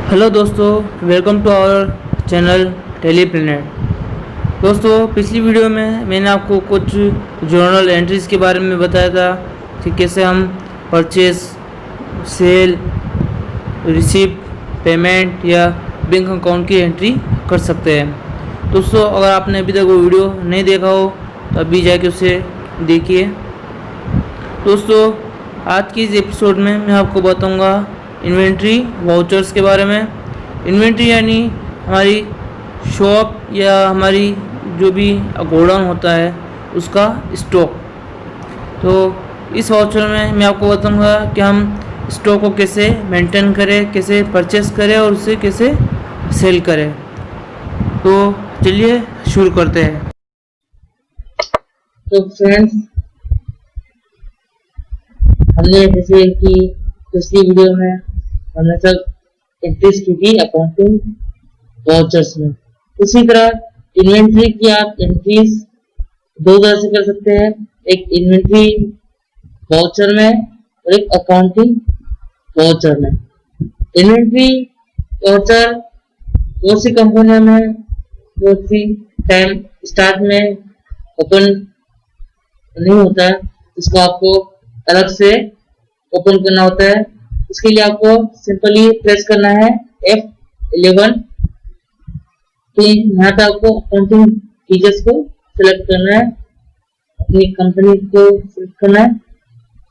Hello दोस्तों, welcome to our channel टेलीप्लेनेट। दोस्तों, पिछली वीडियो में मैंने आपको कुछ जर्नल एंट्रीज़ के बारे में बताया था कि कैसे हम परचेस, सेल, रिसीप्ट, पेमेंट या बैंक अकाउंट की एंट्री कर सकते हैं। दोस्तों, अगर आपने अभी तक वो वीडियो नहीं देखा हो तो अभी जाके उसे देखिए। दोस्तों, आज की इस एपिसोड में मैं आपको बताऊंगा इन्वेंट्री वाउचर्स के बारे में। इन्वेंट्री यानी हमारी शॉप या हमारी जो भी गोडाउन होता है उसका स्टॉक। तो इस वाउचर में मैं आपको बताऊंगा कि हम स्टॉक को कैसे मेंटेन करें, कैसे परचेस करें और उसे कैसे सेल करें। तो चलिए शुरू करते हैं। तो फ्रेंड्स, हमने जैसे कि पिछली वीडियो में हमने सब एंट्रीज की थी अकाउंटिंग वाउचर्स में। उसी तरह इन्वेंट्री की आप एंट्रीज दो तरह से कर सकते हैं, एक इन्वेंट्री वाउचर में और एक अकाउंटिंग वाउचर में। इन्वेंट्री वाउचर बहुत सी कंपनियों में बहुत सी टाइम स्टार्ट में ओपन नहीं होता है, इसको आपको अलग से ओपन करना होता है। इसके लिए आपको सिंपली प्रेस करना है F11। तो यहाँ पे आपको अकाउंटिंग फीचर्स को सिलेक्ट करना है, अपनी कंपनी को सिलेक्ट करना है।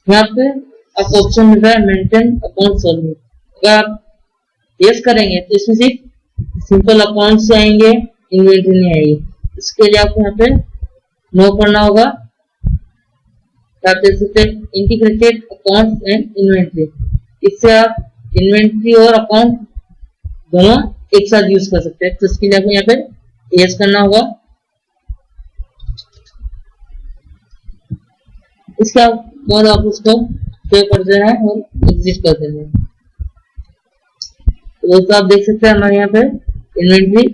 यहाँ पे आपको ऑप्शन मिल रहा है मेंटेन अकाउंट सोल्व। अगर आप यस करेंगे तो इसमें सिर्फ सिंपल अकाउंट से आएंगे, इन्वेंट्री नहीं आएगी। इसके लिए आपको यहाँ पे नो करना होगा। आप देख सकते हैं इंटीग्रेटेड अकाउंट एंड इन्वेंट्री। इससे आप इन्वेंट्री और अकाउंट दोनों एक साथ यूज कर सकते हैं। तो इसके लिए आपको यहाँ पे यस करना होगा। इसके बाद आप उसको सेव कर देना है और एग्जिट कर देना है। तो दोस्तों, आप देख सकते हैं हमारे यहाँ पे इन्वेंट्री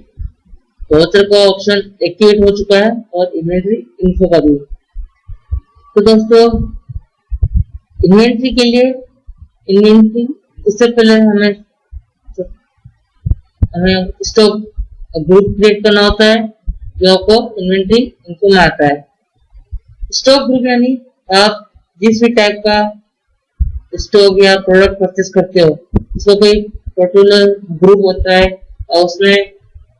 वाउचर का ऑप्शन एक्टिवेट हो चुका है और इन्वेंट्री इन्फो का भी। तो दोस्तों, इन्वेंट्री के लिए उससे पहले हमें स्टॉक ग्रुप क्रिएट करना होता है, जो आपको इन्वेंट्री इनको में आता है। स्टॉक ग्रुप यानी आप जिस भी टाइप का स्टॉक या प्रोडक्ट परचेस करते हो, उसका कोई पर्टिकुलर ग्रुप होता है और उसमें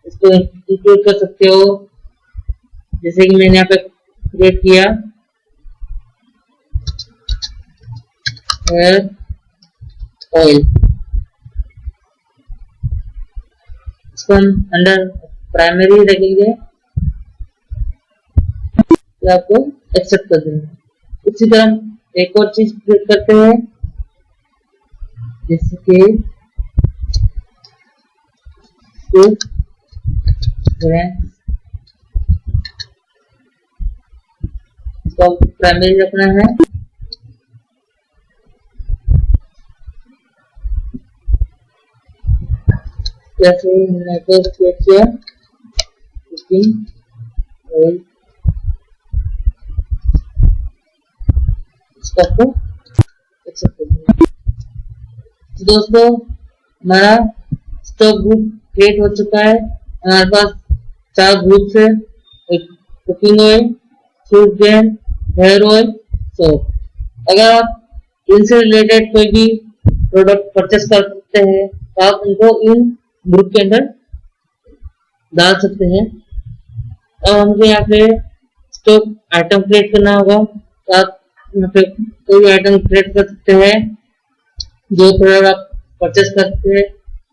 इसको इंक्लूड कर सकते हो। जैसे कि मैंने यहाँ पे क्रिएट किया हेयर ऑयल, इसको हम अंडर प्राइमरी रखेंगे, तो आपको एक्सेप्ट कर देंगे। उसी तरह एक और चीज क्रिएट करते हैं, जैसे कि इसको प्राइमरी रखना है। जैसे मैंने क्रिएट किया कुकिंग ऑयल, इसको आपको एक्सेप्ट करना है। तो दोस्तों, हमारा स्टॉक ग्रुप क्रिएट हो चुका है। हमारे पास 4 ग्रुप है, एक cooking oil, fruit jam, hair oil, soap. अगर आप इनसे रिलेटेड कोई भी प्रोडक्ट परचेस करते हैं तो आप उनको इन ग्रुप के अंदर डाल सकते हैं। अब हमको यहाँ पे स्टॉक आइटम क्रिएट करना होगा। तो आप यहाँ पे कोई आइटम क्रिएट कर सकते हैं जो प्रोडक्ट आप परचेस करते हैं।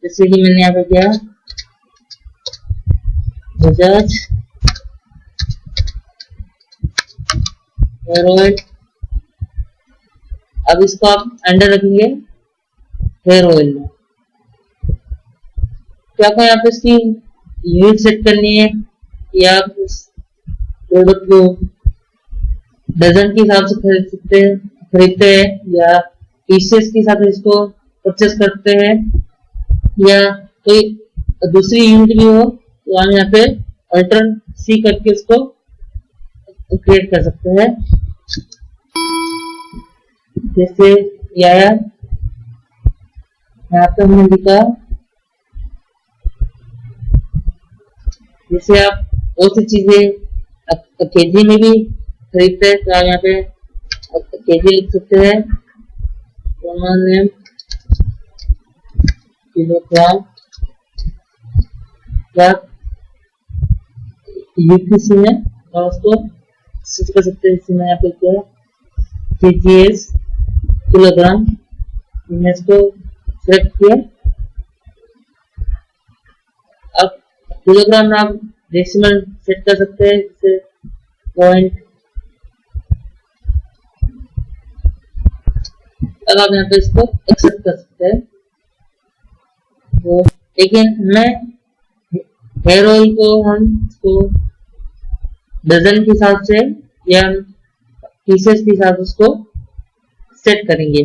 जैसे कि मैंने यहाँ पे किया बजाज हेयर ऑयल। अब इसको आप अंडर रखेंगे हेयर ऑयल में। तो आपको यहाँ पे इसकी यूनिट सेट करनी है, या आप उस प्रोडक्ट को डजन के हिसाब से खरीदते हैं या पीसेस के हिसाब से इसको परचेस करते हैं, या कोई दूसरी यूनिट भी हो तो हम यहाँ पे अल्टर सी करके इसको क्रिएट कर सकते हैं। जैसे यहाँ पे हमने लिखा जैसे आप बहुत सी चीजें केजी में भी खरीदते हैं, तो आप यहाँ पे केजी लिख सकते हैं, किलोग्राम या यूपीसी में और उसको स्विच कर सकते हैं। जैसे मैं यहाँ पे क्या केजीएस किलोग्राम, मैंने इसको सेलेक्ट किया। अब किलोग्राम में आप डेसिमल सेट कर सकते हैं, जैसे पॉइंट। अब आप यहाँ पे इसको एक्सेप्ट कर सकते हैं। तो लेकिन हमें हेयर ऑयल को हम इसको डजन के हिसाब से या पीसेस के हिसाब से उसको सेट करेंगे।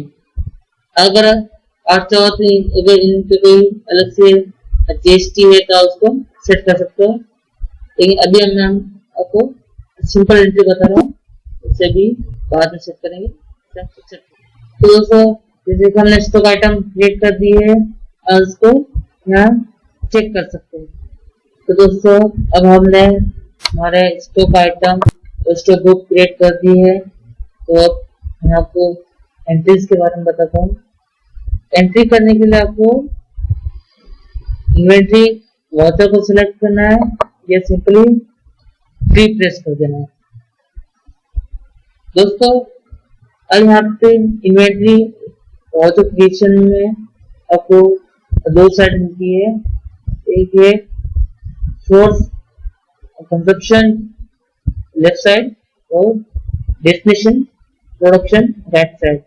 अगर आप चाहो तो अगर इनके कोई अलग से जीएसटी है तो उसको सेट कर सकते हो, लेकिन अभी हम आपको सिंपल एंट्री बता रहा हूँ, उससे भी बाद में सेट करेंगे। तो दोस्तों जैसे कि हमने स्टॉक आइटम क्रिएट कर दी है और उसको यहाँ चेक कर सकते हैं। तो दोस्तों अब हमने हमारे स्टॉक आइटम और स्टॉक बुक क्रिएट कर दी है। तो अब मैं आपको एंट्रीज के बारे में बताता हूँ। एंट्री करने के लिए आपको इन्वेंट्री वाउचर को सिलेक्ट करना है या सिंपली फ्री प्रेस कर देना है। दोस्तों अब यहाँ पे इन्वेंट्री वाउचर क्रिएशन में आपको दो साइड मिलती है, एक है सोर्स कंजप्शन लेफ्ट साइड और डेस्टिनेशन प्रोडक्शन राइट साइड।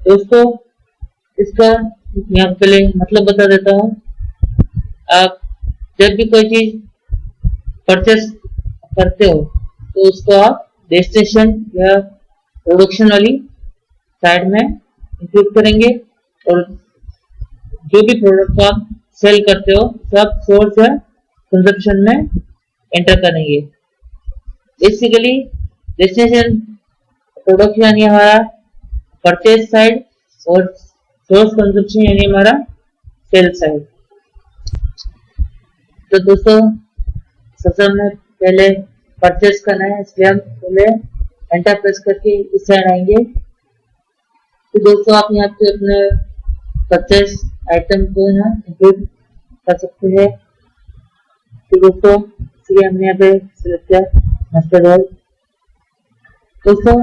दोस्तों इसका यहाँ पहले मतलब बता देता हूँ। आप जब भी कोई चीज परचेस करते हो तो उसको आप डेस्टिनेशन या प्रोडक्शन वाली साइड में इंक्लूड करेंगे, और जो भी प्रोडक्ट आप सेल करते हो सब सोर्स या कंजप्शन में एंटर करेंगे। बेसिकली डेस्टिनेशन प्रोडक्शन यानी हमारा परचेज साइड और सोर्स कंजप्शन यानी हमारा सेल साइड। तो दोस्तों सबसे हमें पहले परचेज करना है, इसलिए हम पहले एंटर प्रेस करके इस साइड आएंगे। तो दोस्तों आप यहाँ पे अपने परचेज आइटम को यहाँ इंक्लूड कर सकते हैं। तो दोस्तों इसलिए हमने यहाँ पे सिलेक्ट किया मस्टर्ड ऑयल। दोस्तों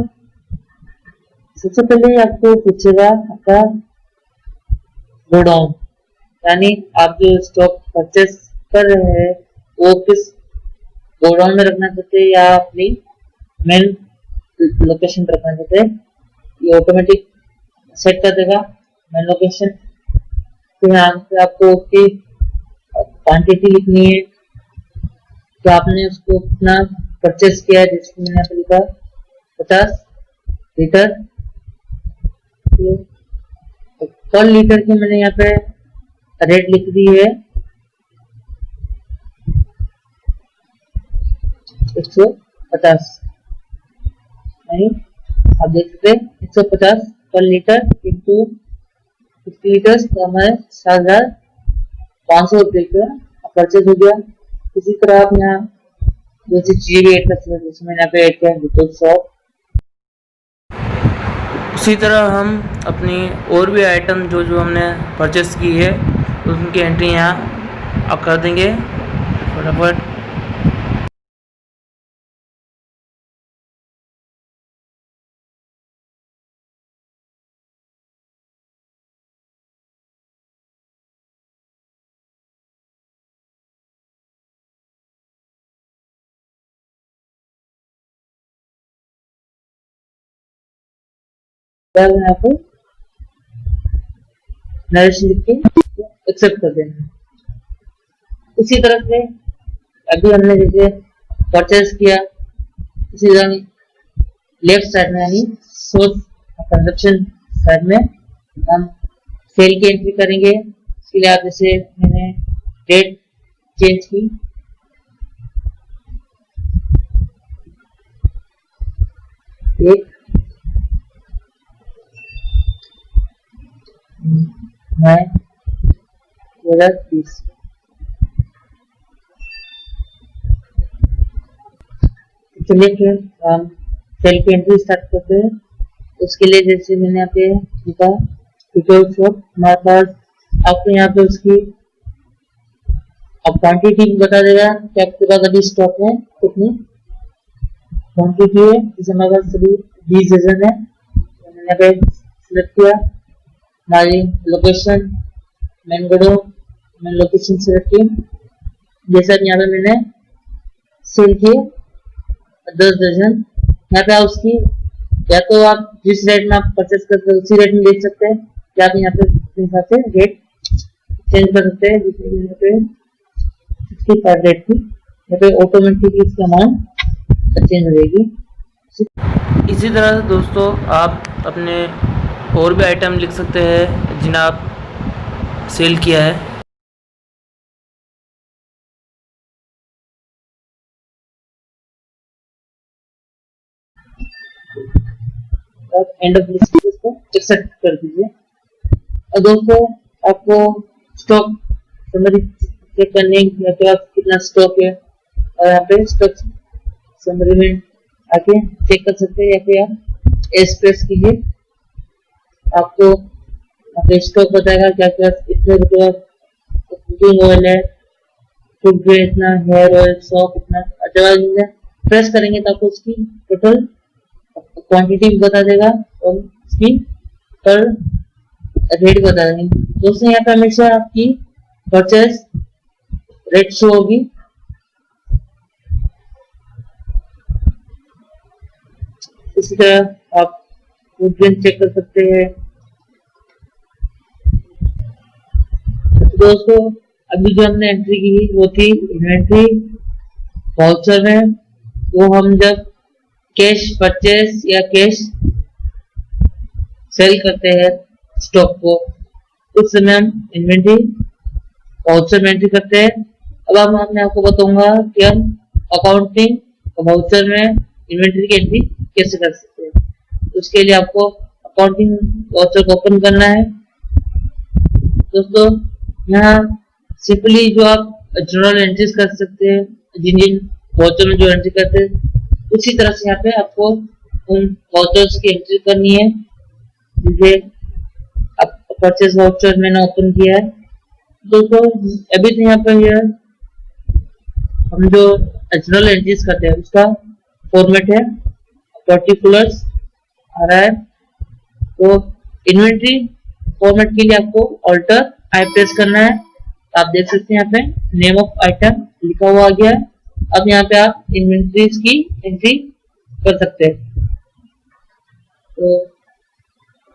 सबसे पहले आपको पूछेगा आपका गोडाउन, यानी आप जो स्टॉक परचेस कर रहे हैं वो किस गोडाउन में रखना चाहते हैं या अपनी मेन लोकेशन पर रखना चाहते हैं। ये ऑटोमेटिक सेट कर देगा मेन लोकेशन। तो यहाँ पे आपको उसकी क्वांटिटी लिखनी है, तो आपने उसको कितना परचेस किया है, जिसको मैंने यहाँ पे लिखा 50 लीटर। पर लीटर की मैंने यहाँ पे रेट लिख दी है 150, नहीं आप देख सकते 150 पर लीटर इंटू 50 लीटर, तो हमारे 7,500 रुपये का परचेज हो गया। इसी तरह आप यहाँ दूसरी चीजें भी ऐड कर सकते हैं, जैसे मैंने यहाँ पे ऐड किया सॉप। उसी तरह हम अपनी और भी आइटम जो जो हमने परचेस की है उनकी एंट्री यहाँ अब कर देंगे फटाफट। मैं आपको नरेशन लिख के एक्सेप्ट कर देना। उसी तरह से अभी हमने जैसे परचेज किया, इसी तरह लेफ्ट साइड में यानी सोर्स कंजप्शन साइड में हम सेल की एंट्री करेंगे। इसके लिए आप जैसे मैंने डेट चेंज की, एक 9/2020। चलिए फिर हम सेल की एंट्री स्टार्ट करते हैं। उसके लिए जैसे मैंने यहाँ पे लिखा डिटेल शॉप, हमारे पास आपको यहाँ पे उसकी अब क्वांटिटी बता देगा कि आपके पास अभी स्टॉक है कितनी क्वांटिटी है। जैसे हमारे पास सभी 20 डजन है, तो मैंने यहाँ पे सिलेक्ट किया। हमारी लोकेशन मैंगोडो, मैंने लोकेशन सिलेक्ट की। जैसा यहाँ पे मैंने सेल किए 10 डजन। यहाँ पे आप उसकी या तो आप जिस रेट में आप परचेस करते हैं उसी रेट में बेच सकते हैं, या आप यहाँ पे अपने हिसाब से रेट चेंज कर सकते हैं। जैसे यहाँ पे 65 रेट थी, यहाँ पे ऑटोमेटिकली इसकी अमाउंट चेंज हो जाएगी। इसी तरह से दोस्तों आप अपने और भी आइटम लिख सकते हैं जिन्हें आप सेल किया है। एंड ऑफ लिस्ट को एक्सेप्ट कर दीजिए। और दोस्तों आपको स्टॉक समरी चेक करने के पास कितना स्टॉक है, और यहाँ पे स्टॉक समरी में आके चेक कर सकते हैं, या फिर आप एस प्रेस कीजिए। आपको स्टॉक बताएगा क्या क्या इतने रुपये कुकिंग ऑयल है, फूड ग्रेड इतना, हेयर ऑयल सॉप इतना। अदरवाइज प्रेस करेंगे तो आपको उसकी टोटल क्वांटिटी भी बता देगा और उसकी पर रेट बता देंगे। दोस्तों यहाँ पे हमेशा आपकी परचेस रेट शो होगी। इसी तरह आप फूड ग्रेन चेक कर सकते हैं। तो दोस्तों अभी जो हमने एंट्री की वो थी इन्वेंट्री वाउचर में। वो हम जब कैश परचेस या कैश सेल करते हैं स्टॉक को, उस समय हम इन्वेंट्री वाउचर में एंट्री करते हैं। अब मैं आपको बताऊंगा कि हम अकाउंटिंग वाउचर में इन्वेंट्री की एंट्री कैसे कर सकते हैं। उसके लिए आपको अकाउंटिंग वाउचर को ओपन करना है। दोस्तों यहाँ सिंपली जो आप जनरल एंट्रीज कर सकते हैं, जिन जिन वाउचर में जो एंट्री करते हैं, उसी तरह से यहाँ पे आपको उन वाउचर्स की एंट्री करनी है। जैसे अब परचेस वाउचर मैंने ओपन किया है। दोस्तों अभी तो यहाँ पर हम जो जनरल एंट्रीज करते हैं उसका फॉर्मेट है पर्टिकुलर्स आ रहा है। तो इन्वेंट्री फॉर्मेट के लिए आपको ऑल्टर आई प्रेस करना है। आप देख सकते हैं यहाँ पे नेम ऑफ आइटम लिखा हुआ आ गया है। अब यहाँ पे आप इन्वेंट्रीज की एंट्री कर सकते हैं। तो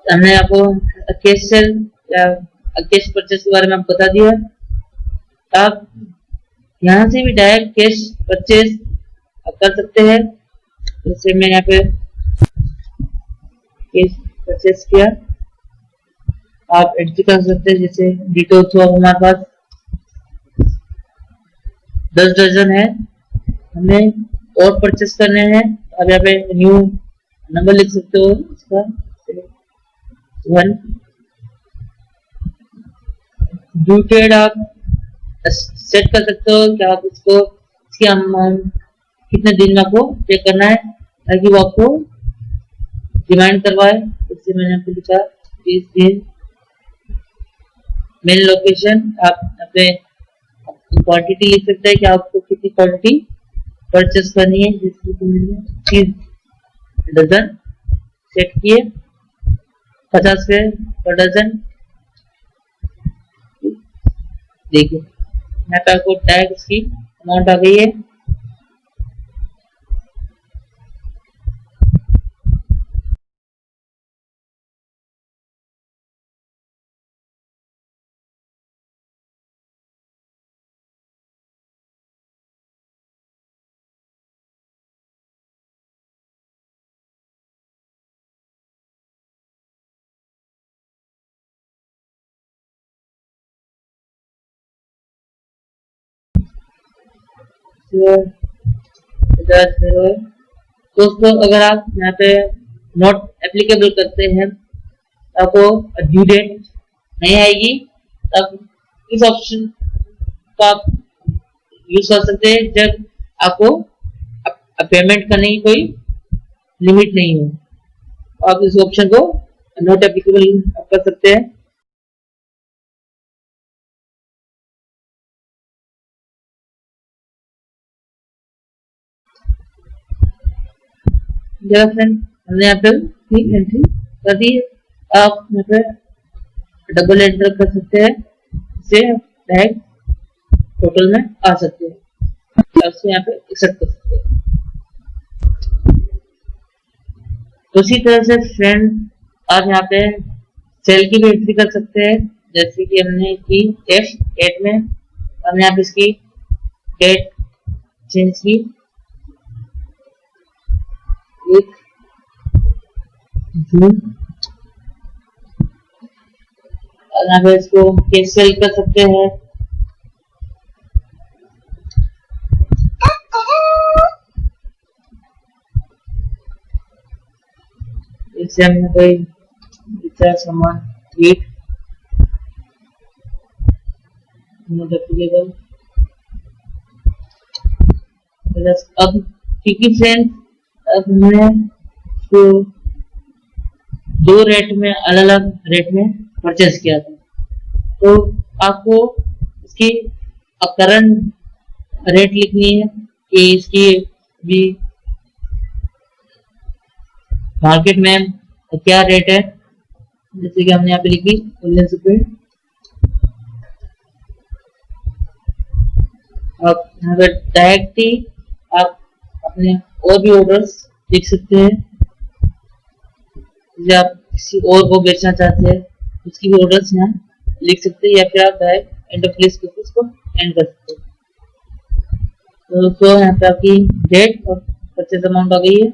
हमने आपको कैश सेल या कैश परचेस के बारे में बता दिया। आप यहाँ से भी डायरेक्ट कैश परचेस कर सकते हैं। जैसे मैं यहाँ पे कैश परचेस किया, आप एंट्री कर सकते हैं। जैसे डिटेल थ्रू हमारे पास 10 डजन है, हमें और परचेस करने हैं। अब यहाँ पे न्यू नंबर लिख सकते हो इसका 1 ड्यू डेट आप सेट कर सकते हो कि आप उसको इसकी अमाउंट कितने दिन में आपको पे करना है, ताकि वो आपको रिमाइंड करवाए। इससे मैंने आपको लिखा 30 दिन। मेन लोकेशन आप अपने क्वांटिटी लिख सकते हैं कि आपको कितनी क्वांटिटी परचेस करनी है। जैसे कि मैंने 30 डजन सेट किए, 50 रुपये पर डजन। देखिए यहाँ पे आपको टैग की अमाउंट आ गई है। दोस्तों अगर आप यहाँ पे नॉट एप्लीकेबल करते हैं तो आपको ड्यू डेट नहीं आएगी। तब इस ऑप्शन को आप यूज कर सकते हैं जब आपको पेमेंट करने की कोई लिमिट नहीं है। आप इस ऑप्शन को नॉट एप्लीकेबल कर सकते हैं। फ्रेंड हमने यहाँ पे एंट्री कर दी। आप यहाँ पे डबल एंटर कर सकते हैं, इससे डायरेक्ट टोटल में आ सकते हैं, यहाँ पे एक्सेप्ट कर सकते हैं। उसी तरह से फ्रेंड आप यहाँ पे सेल की भी एंट्री कर सकते हैं, जैसे कि हमने की F8 में हमने यहाँ पे इसकी डेट चेंज की 1 जून, और यहाँ पे इसको कैश सेल कर सकते हैं। इससे हमने कोई दूसरा सामान हीट अब क्योंकि फ्रेंड अब हमने तो 2 रेट में अलग अलग रेट में परचेज किया था, तो आपको इसकी करंट रेट लिखनी है कि इसकी भी मार्केट में क्या रेट है। जैसे कि हमने यहाँ पे लिखी 19 रुपये। आप यहाँ पे डायरेक्ट ही आप अपने और भी ऑर्डर्स लिख सकते हैं, जैसे आप किसी और को बेचना चाहते हैं उसकी भी ऑर्डर्स यहाँ लिख सकते हैं, या फिर आप डायरेक्ट एंड प्लेस करके इसको एंड कर सकते हैं। तो दोस्तों यहाँ पे आपकी डेट और परचेज अमाउंट आ गई है।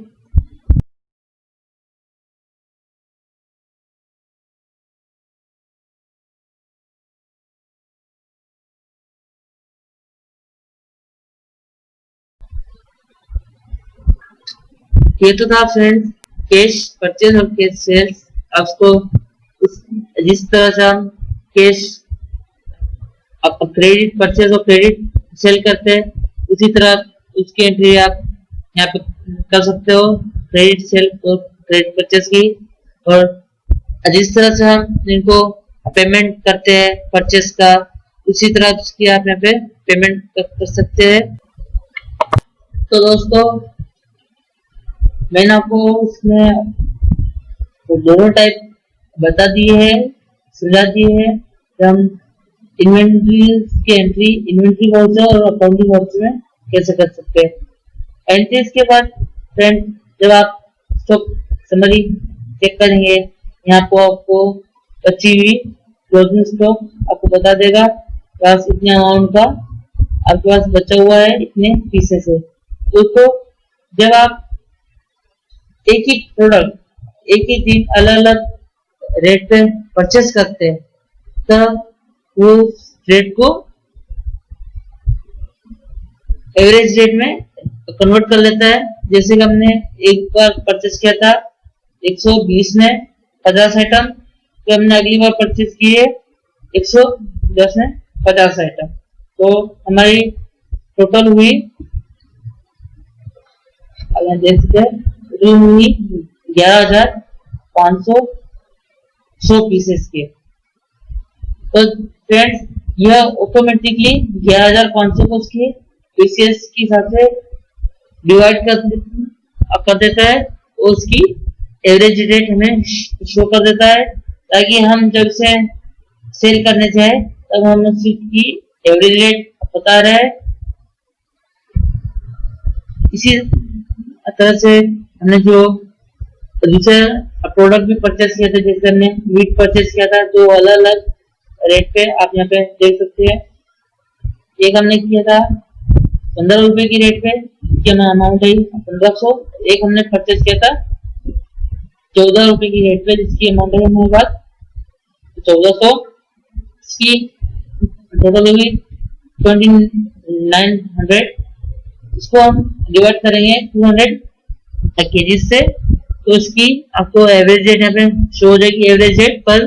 ये तो था फ्रेंड्स कैश परचेज और कैश सेल्स। आपको जिस तरह से हम कैश आप क्रेडिट परचेज और क्रेडिट सेल करते हैं, उसी तरह उसकी एंट्री आप यहाँ पे कर सकते हो, क्रेडिट सेल और क्रेडिट परचेज की। और जिस तरह से हम इनको पेमेंट करते हैं परचेज का, उसी तरह उसकी आप यहाँ पे पेमेंट कर सकते हैं। तो दोस्तों मैंने आपको इसमें दोनों टाइप बता दिए हैं, सुझा दिए हैं। हम इन्वेंट्री की एंट्री इन्वेंट्री वाउचर और अकाउंटिंग वाउचर में कैसे कर सकते हैं। एंट्रीज के बाद फ्रेंड जब आप स्टॉक समरी चेक करेंगे, यहाँ को आपको बची हुई क्लोजिंग स्टॉक आपको बता देगा, बस इतने अमाउंट का आपके पास बचा हुआ है इतने पीसेस है। दोस्तों जब आप एक ही प्रोडक्ट एक ही दिन अलग अलग रेट पे परचेस करते हैं, तब वो रेट को एवरेज रेट में कन्वर्ट कर लेता है। जैसे कि हमने एक बार परचेस किया था 120 में 50 आइटम, तो हमने अगली बार परचेस किए 110 में 50 आइटम, तो हमारी टोटल हुई हुई 11,500 पीसेस के। तो फ्रेंड्स यह ऑटोमेटिकली 11,500 को उसकी पीसेस के हिसाब से डिवाइड कर देता है और उसकी एवरेज रेट हमें शो कर देता है, ताकि हम जब से सेल करने जाए तब हम उसकी एवरेज रेट बता रहे हैं। इसी तरह से हमने जो दूसरे प्रोडक्ट भी परचेस किया था, जैसे हमने मीट परचेस किया था, जो अलग अलग रेट पे आप यहाँ पे देख सकते हैं। एक हमने किया था 15 रुपए की रेट पे, इसकी अमाउंट है 1500। एक हमने परचेस किया था 14 रुपए की रेट पे, जिसकी अमाउंट है हमारे पास 1400। इसकी टोटल होगी 2900। इसको हम डिवाइड करेंगे 200 केजी से, तो इसकी आपको एवरेज रेट यहाँ पे शो हो जाएगी, एवरेज रेट पर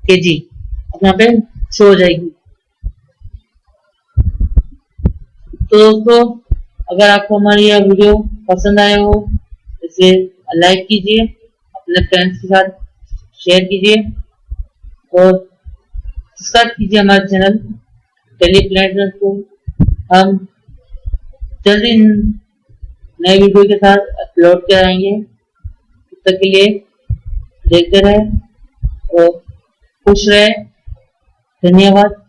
केजी यहाँ पे शो हो जाएगी। तो दोस्तों अगर आपको हमारी यह वीडियो पसंद आया हो इसे लाइक कीजिए, अपने फ्रेंड्स के साथ शेयर कीजिए और सब्सक्राइब कीजिए हमारे चैनल टेली प्लैनेट को। हम जल्दी नए वीडियो के साथ अपलोड कराएंगे। तब तक के लिए देखते रहे और खुश रहे। धन्यवाद।